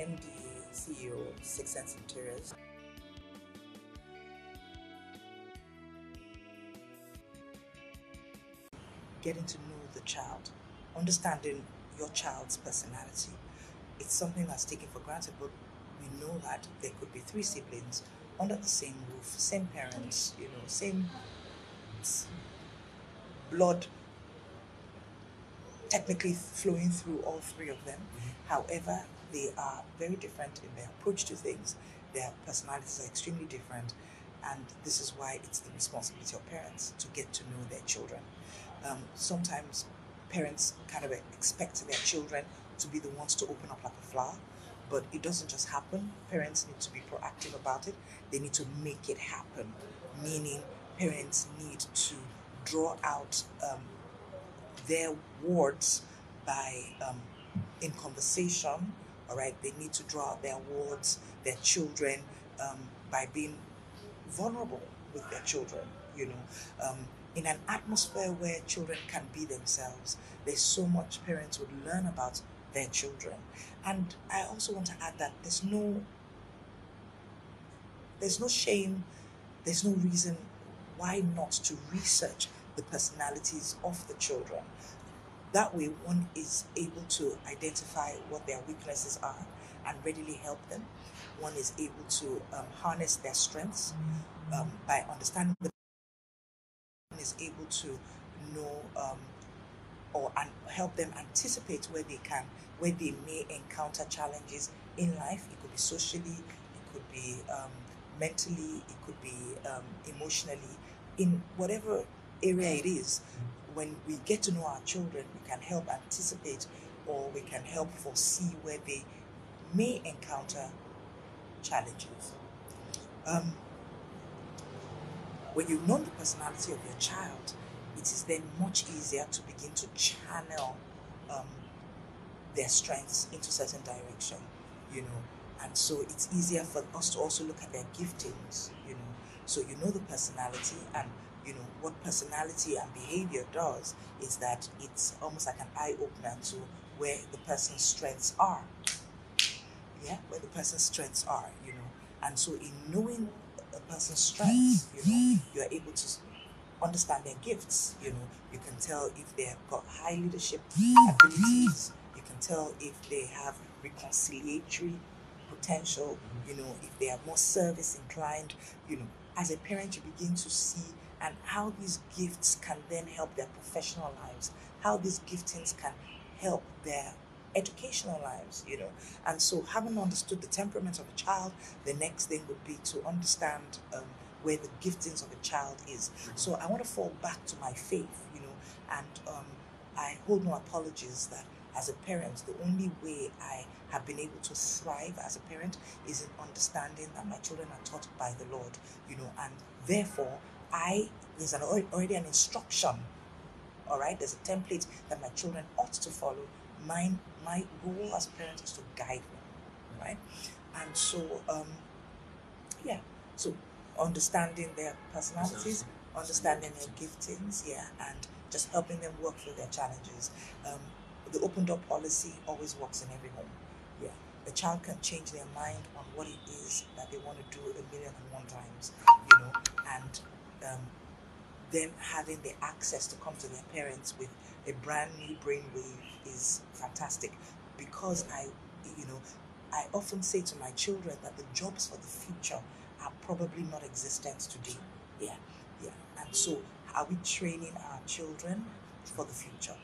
MD, CEO, Six Sense Interiors. Getting to know the child, understanding your child's personality. It's something that's taken for granted, but we know that there could be three siblings under the same roof, same parents, same blood technically flowing through all three of them. However, they are very different in their approach to things. Their personalities are extremely different, and this is why it's the responsibility of parents to get to know their children. Sometimes parents kind of expect their children to be the ones to open up like a flower, but it doesn't just happen. Parents need to be proactive about it. They need to make it happen, meaning parents need to draw out their words by in conversation. All right, they need to draw out their words, their children, by being vulnerable with their children. In an atmosphere where children can be themselves, there's so much parents would learn about their children. And I also want to add that there's no shame, there's no reason why not to research the personalities of the children. That way, one is able to identify what their weaknesses are and readily help them. One is able to harness their strengths by understanding the. One is able to know and help them anticipate where they may encounter challenges in life. It could be socially, it could be mentally, it could be emotionally, in whatever area it is. When we get to know our children, we can help anticipate, or we can help foresee where they may encounter challenges. When you've known the personality of your child, it is then much easier to begin to channel their strengths into certain direction, and so it's easier for us to also look at their giftings, so the personality, and what personality and behavior does is that it's almost like an eye-opener to where the person's strengths are. Where the person's strengths are, and so in knowing a person's strengths, you're able to understand their gifts. You can tell if they've got high leadership abilities. You can tell if they have reconciliatory potential. If they are more service inclined. As a parent, you begin to see and how these gifts can then help their professional lives, how these giftings can help their educational lives, and so having understood the temperament of a child, the next thing would be to understand where the giftings of a child is. So I want to fall back to my faith, and I hold no apologies that as a parent, the only way I have been able to thrive as a parent is in understanding that my children are taught by the Lord, and therefore there's already an instruction. All right, there's a template that my children ought to follow. My role as a parent is to guide them, right? And so, so understanding their personalities, understanding their giftings, and just helping them work through their challenges. The open door policy always works in every home. The child can change their mind on what it is that they want to do 1,000,001 times, and them having the access to come to their parents with a brand new brainwave is fantastic, because I often say to my children that the jobs for the future are probably not existent today. And so are we training our children for the future?